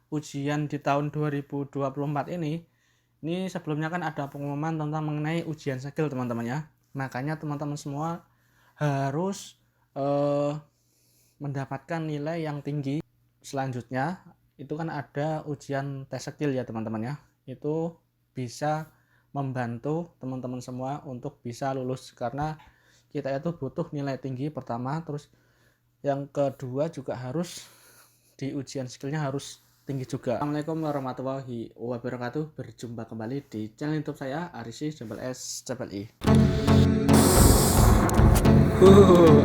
ujian di tahun 2024 ini sebelumnya kan ada pengumuman tentang mengenai ujian skill teman-teman ya. Makanya teman-teman semua harus mendapatkan nilai yang tinggi. Selanjutnya itu kan ada ujian tes skill ya teman-teman ya. Itu bisa membantu teman-teman semua untuk bisa lulus, karena kita itu butuh nilai tinggi pertama, terus yang kedua juga harus di ujian skillnya harus tinggi juga. Assalamualaikum warahmatullahi wabarakatuh. Berjumpa kembali di channel YouTube saya Arisi Double S Double I. Aduh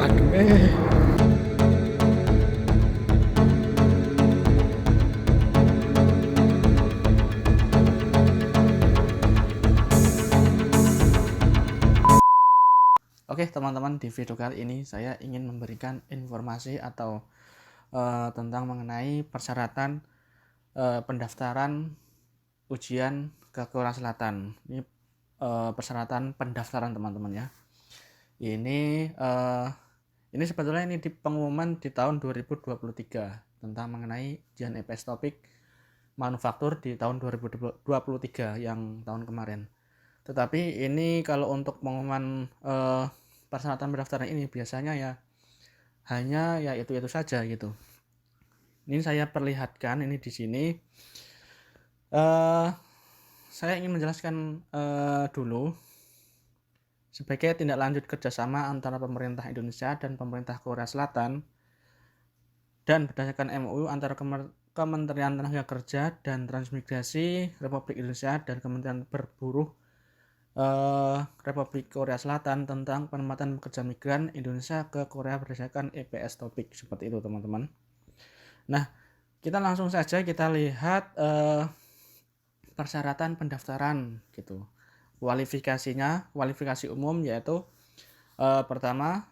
Oke teman-teman, di video kali ini saya ingin memberikan informasi atau tentang mengenai persyaratan pendaftaran ujian ke Korea Selatan. Ini persyaratan pendaftaran teman-teman ya. Ini sebetulnya di pengumuman di tahun 2023 tentang mengenai ujian EPS topik manufaktur di tahun 2023 yang tahun kemarin. Tetapi ini kalau untuk pengumuman persyaratan pendaftaran ini biasanya ya hanya ya itu saja gitu. Ini saya perlihatkan ini di sini. Saya ingin menjelaskan dulu sebagai tindak lanjut kerjasama antara pemerintah Indonesia dan pemerintah Korea Selatan, dan berdasarkan MOU antara Kementerian Tenaga Kerja dan Transmigrasi Republik Indonesia dan Kementerian Berburuh Republik Korea Selatan tentang penempatan pekerja migran Indonesia ke Korea berdasarkan EPS topik, seperti itu teman-teman. Nah, kita langsung saja kita lihat persyaratan pendaftaran gitu. Kualifikasi umum yaitu pertama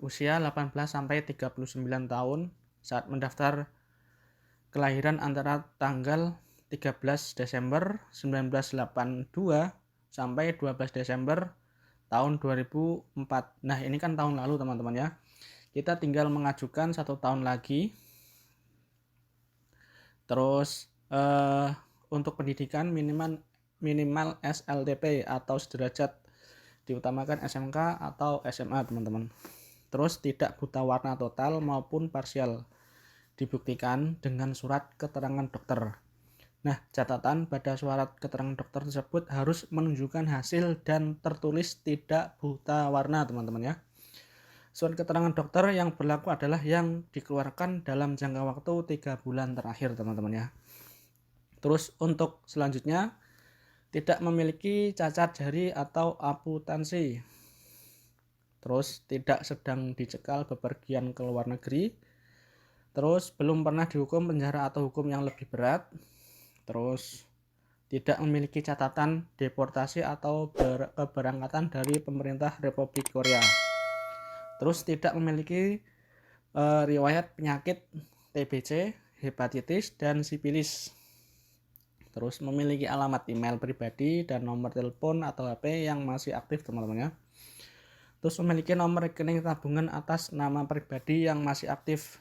usia 18 sampai 39 tahun saat mendaftar, kelahiran antara tanggal 13 Desember 1982 sampai 12 Desember tahun 2004. Nah, ini kan tahun lalu teman-teman ya. Kita tinggal mengajukan 1 tahun lagi. Terus untuk pendidikan minimal SLTP atau sederajat, diutamakan SMK atau SMA teman-teman. Terus tidak buta warna total maupun parsial, dibuktikan dengan surat keterangan dokter. Nah, catatan pada surat keterangan dokter tersebut harus menunjukkan hasil dan tertulis tidak buta warna teman-teman ya. Surat keterangan dokter yang berlaku adalah yang dikeluarkan dalam jangka waktu 3 bulan terakhir teman-teman ya. Terus untuk selanjutnya, tidak memiliki cacat jari atau amputansi. Terus tidak sedang dicekal bepergian ke luar negeri. Terus belum pernah dihukum penjara atau hukum yang lebih berat. Terus tidak memiliki catatan deportasi atau keberangkatan dari pemerintah Republik Korea. Terus tidak memiliki riwayat penyakit TBC, hepatitis, dan sipilis. Terus memiliki alamat email pribadi dan nomor telepon atau HP yang masih aktif teman-teman ya. Terus memiliki nomor rekening tabungan atas nama pribadi yang masih aktif.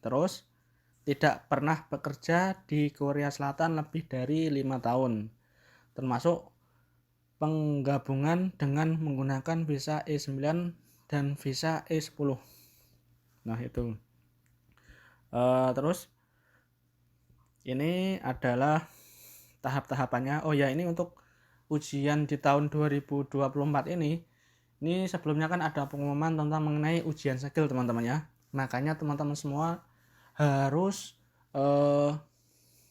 Terus tidak pernah bekerja di Korea Selatan lebih dari 5 tahun, termasuk penggabungan dengan menggunakan visa E9 dan visa E10. Nah itu terus ini adalah tahap-tahapannya. Oh ya, ini untuk ujian di tahun 2024 ini sebelumnya kan ada pengumuman tentang mengenai ujian skill teman-teman ya. Makanya teman-teman semua harus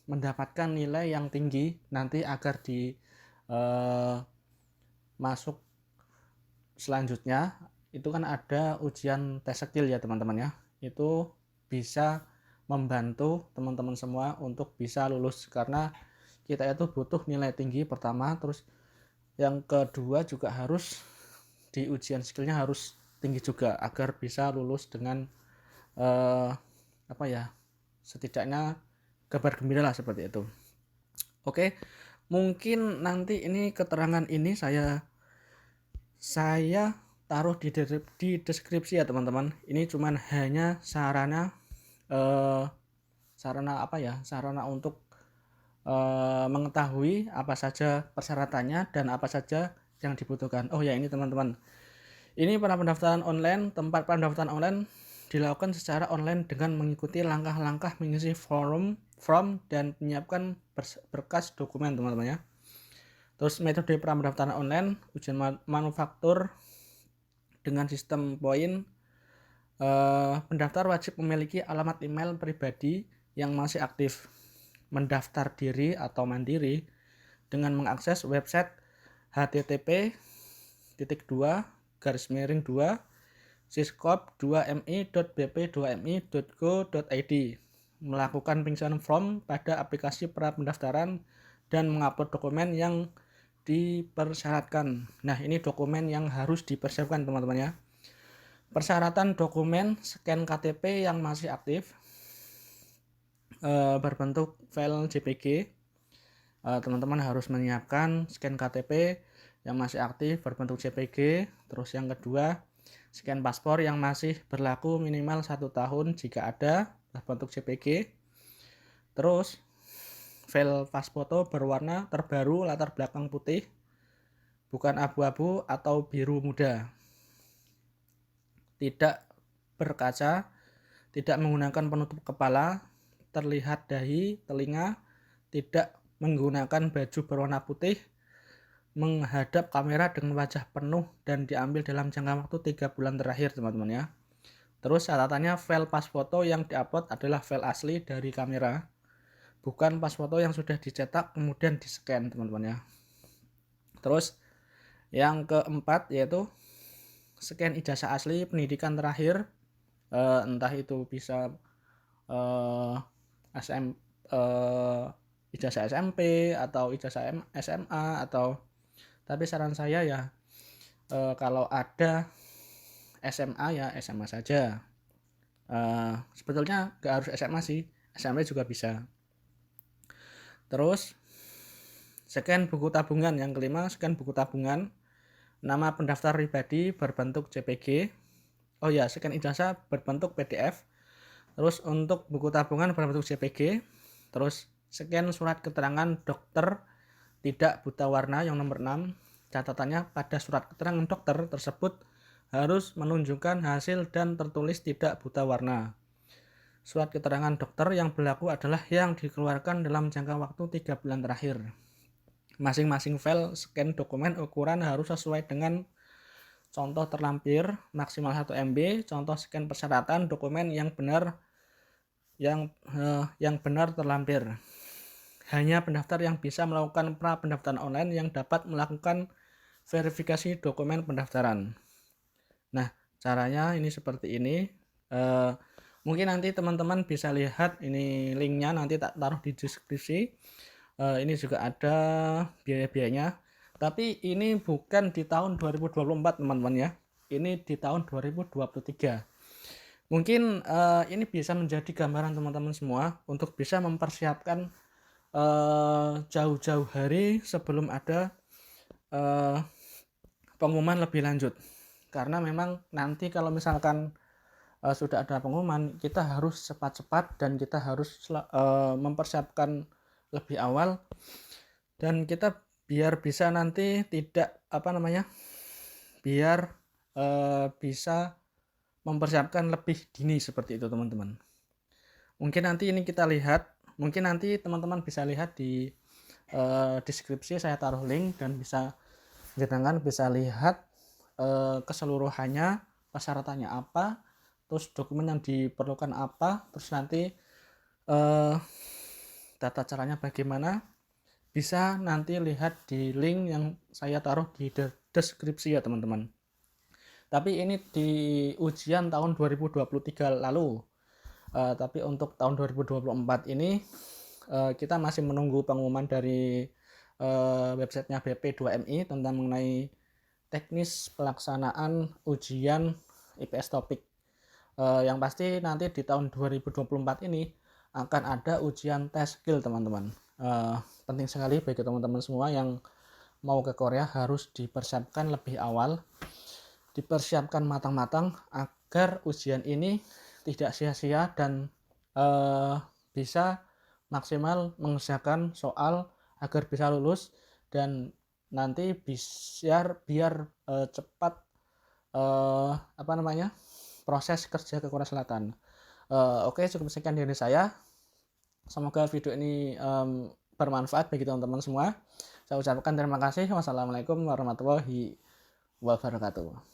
mendapatkan nilai yang tinggi nanti agar di masuk selanjutnya. Itu kan ada ujian tes skill ya teman-teman ya. Itu bisa membantu teman-teman semua untuk bisa lulus, karena kita itu butuh nilai tinggi pertama, terus yang kedua juga harus di ujian skillnya harus tinggi juga agar bisa lulus dengan setidaknya kabar gembira lah, seperti itu. Oke, mungkin nanti ini keterangan ini saya taruh di deskripsi ya teman-teman. Ini cuman hanya sarana sarana untuk mengetahui apa saja persyaratannya dan apa saja yang dibutuhkan. Oh ya, ini teman-teman, ini tempat pendaftaran online dilakukan secara online dengan mengikuti langkah-langkah mengisi form dan menyiapkan berkas dokumen, teman-teman ya. Terus metode pendaftaran online, ujian manufaktur dengan sistem poin. Pendaftar wajib memiliki alamat email pribadi yang masih aktif. Mendaftar diri atau mandiri dengan mengakses website http://siskop2mi.bp2mi.go.id, melakukan pengisian form pada aplikasi pra pendaftaran dan mengupload dokumen yang dipersyaratkan. Nah, ini dokumen yang harus dipersiapkan, teman-teman ya. Persyaratan dokumen: scan KTP yang masih aktif berbentuk file JPG. Teman-teman harus menyiapkan scan KTP yang masih aktif berbentuk JPG. Terus yang kedua, scan paspor yang masih berlaku minimal 1 tahun jika ada, berbentuk JPG. Terus file pas foto berwarna terbaru, latar belakang putih, bukan abu-abu atau biru muda, tidak berkaca, tidak menggunakan penutup kepala, terlihat dahi, telinga, tidak menggunakan baju berwarna putih, menghadap kamera dengan wajah penuh dan diambil dalam jangka waktu 3 bulan terakhir, teman-teman ya. Terus catatannya, file pas foto yang diupload adalah file asli dari kamera, bukan pas foto yang sudah dicetak kemudian di-scan, teman-teman ya. Terus yang keempat yaitu scan ijazah asli pendidikan terakhir, entah itu bisa ijazah SMP atau ijazah SMA, atau tapi saran saya ya kalau ada SMA ya SMA saja. Sebetulnya nggak harus SMA sih, SMP juga bisa. Terus scan buku tabungan. Yang kelima, scan buku tabungan, nama pendaftar pribadi berbentuk JPG. Oh ya, scan ijazah berbentuk PDF. Terus untuk buku tabungan berbentuk JPG. Terus scan surat keterangan dokter tidak buta warna yang nomor 6. Catatannya, pada surat keterangan dokter tersebut harus menunjukkan hasil dan tertulis tidak buta warna. Surat keterangan dokter yang berlaku adalah yang dikeluarkan dalam jangka waktu 3 bulan terakhir. Masing-masing file scan dokumen ukuran harus sesuai dengan contoh terlampir, maksimal 1 MB. Contoh scan persyaratan dokumen yang benar terlampir. Hanya pendaftar yang bisa melakukan pra pendaftaran online yang dapat melakukan verifikasi dokumen pendaftaran. Nah, caranya ini seperti ini. Mungkin nanti teman-teman bisa lihat ini linknya, nanti tak taruh di deskripsi. Ini juga ada biaya-biayanya, tapi ini bukan di tahun 2024, teman-teman ya. Ini di tahun 2023. Mungkin ini bisa menjadi gambaran teman-teman semua untuk bisa mempersiapkan jauh-jauh hari sebelum ada pengumuman lebih lanjut. Karena memang nanti kalau misalkan sudah ada pengumuman, kita harus cepat-cepat dan kita harus mempersiapkan lebih awal, dan kita biar bisa nanti tidak biar bisa mempersiapkan lebih dini seperti itu, teman-teman. Mungkin nanti teman-teman bisa lihat di deskripsi, saya taruh link dan bisa lihat keseluruhannya, persyaratannya apa, terus dokumen yang diperlukan apa, terus nanti tata caranya bagaimana, bisa nanti lihat di link yang saya taruh di deskripsi ya, teman-teman. Tapi ini di ujian tahun 2023 lalu. Tapi untuk tahun 2024 ini kita masih menunggu pengumuman dari websitenya BP2MI tentang mengenai teknis pelaksanaan ujian IPS topik. Yang pasti nanti di tahun 2024 ini akan ada ujian tes skill, teman-teman. Penting sekali bagi teman-teman semua yang mau ke Korea, harus dipersiapkan lebih awal, dipersiapkan matang-matang agar ujian ini tidak sia-sia dan bisa maksimal mengerjakan soal agar bisa lulus dan nanti biar cepat proses kerja ke Korea Selatan. Oke, cukup sekian dari saya. Semoga video ini bermanfaat bagi teman-teman semua. Saya ucapkan terima kasih. Wassalamualaikum warahmatullahi wabarakatuh.